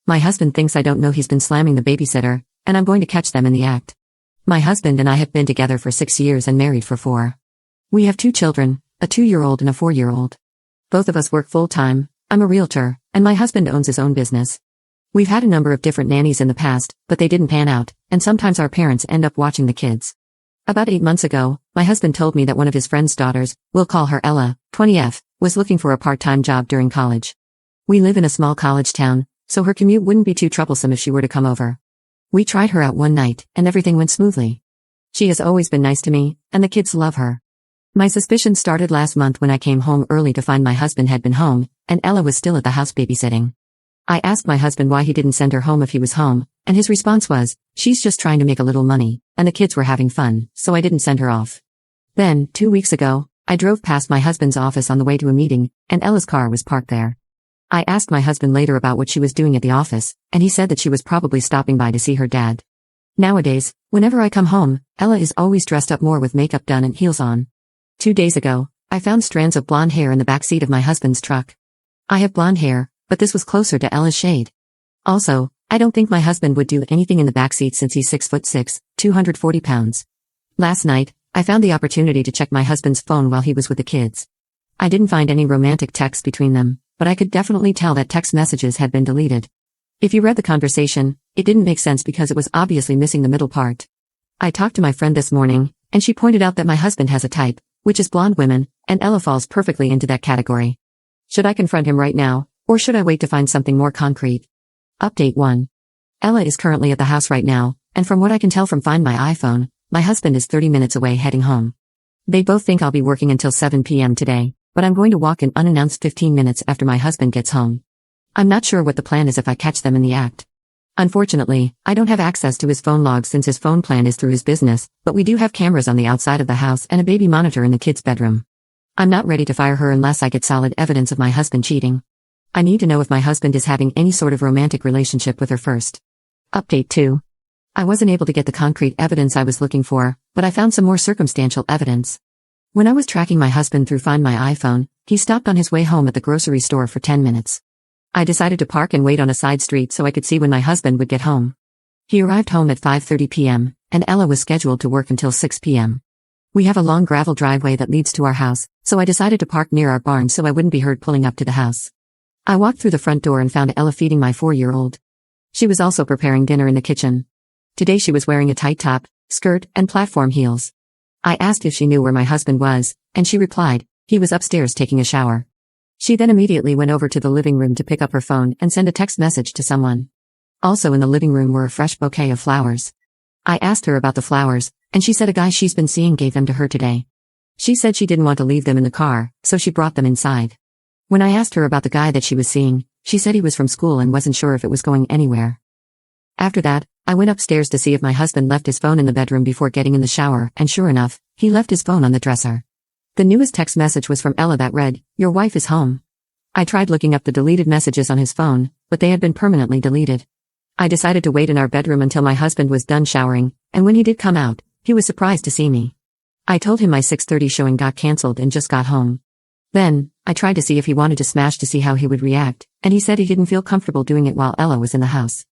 My husband thinks I don't know he's been slamming the babysitter, and I'm going to catch them in the act. My husband and I have been together for 6 years and married for 4. We have 2 children, a 2-year-old and a 4-year-old. Both of us work full-time. I'm a realtor, and my husband owns his own business. We've had a number of different nannies in the past, but they didn't pan out, and sometimes our parents end up watching the kids. About 8 months ago, my husband told me that one of his friend's daughters, we'll call her Ella, 20F, was looking for a part-time job during college. We live in a small college town, so her commute wouldn't be too troublesome if she were to come over. We tried her out one night, and everything went smoothly. She has always been nice to me, and the kids love her. My suspicions started last month when I came home early to find my husband had been home, and Ella was still at the house babysitting. I asked my husband why he didn't send her home if he was home, and his response was, "She's just trying to make a little money, and the kids were having fun, so I didn't send her off." Then, 2 weeks ago, I drove past my husband's office on the way to a meeting, and Ella's car was parked there. I asked my husband later about what she was doing at the office, and he said that she was probably stopping by to see her dad. Nowadays, whenever I come home, Ella is always dressed up more with makeup done and heels on. 2 days ago, I found strands of blonde hair in the back seat of my husband's truck. I have blonde hair, but this was closer to Ella's shade. Also, I don't think my husband would do anything in the back seat since he's 6'6", 240 pounds. Last night, I found the opportunity to check my husband's phone while he was with the kids. I didn't find any romantic texts between them, but I could definitely tell that text messages had been deleted. If you read the conversation, it didn't make sense because it was obviously missing the middle part. I talked to my friend this morning, and she pointed out that my husband has a type, which is blonde women, and Ella falls perfectly into that category. Should I confront him right now, or should I wait to find something more concrete? Update 1. Ella is currently at the house right now, and from what I can tell from Find My iPhone, my husband is 30 minutes away heading home. They both think I'll be working until 7 p.m. today, but I'm going to walk in unannounced 15 minutes after my husband gets home. I'm not sure what the plan is if I catch them in the act. Unfortunately, I don't have access to his phone logs since his phone plan is through his business, but we do have cameras on the outside of the house and a baby monitor in the kids' bedroom. I'm not ready to fire her unless I get solid evidence of my husband cheating. I need to know if my husband is having any sort of romantic relationship with her first. Update 2. I wasn't able to get the concrete evidence I was looking for, but I found some more circumstantial evidence. When I was tracking my husband through Find My iPhone, he stopped on his way home at the grocery store for 10 minutes. I decided to park and wait on a side street so I could see when my husband would get home. He arrived home at 5:30 p.m., and Ella was scheduled to work until 6 p.m. We have a long gravel driveway that leads to our house, so I decided to park near our barn so I wouldn't be heard pulling up to the house. I walked through the front door and found Ella feeding my 4-year-old. She was also preparing dinner in the kitchen. Today she was wearing a tight top, skirt, and platform heels. I asked if she knew where my husband was, and she replied, he was upstairs taking a shower. She then immediately went over to the living room to pick up her phone and send a text message to someone. Also in the living room were a fresh bouquet of flowers. I asked her about the flowers, and she said a guy she's been seeing gave them to her today. She said she didn't want to leave them in the car, so she brought them inside. When I asked her about the guy that she was seeing, she said he was from school and wasn't sure if it was going anywhere. After that, I went upstairs to see if my husband left his phone in the bedroom before getting in the shower, and sure enough, he left his phone on the dresser. The newest text message was from Ella that read, "Your wife is home." I tried looking up the deleted messages on his phone, but they had been permanently deleted. I decided to wait in our bedroom until my husband was done showering, and when he did come out, he was surprised to see me. I told him my 6:30 showing got cancelled and just got home. Then, I tried to see if he wanted to smash to see how he would react, and he said he didn't feel comfortable doing it while Ella was in the house.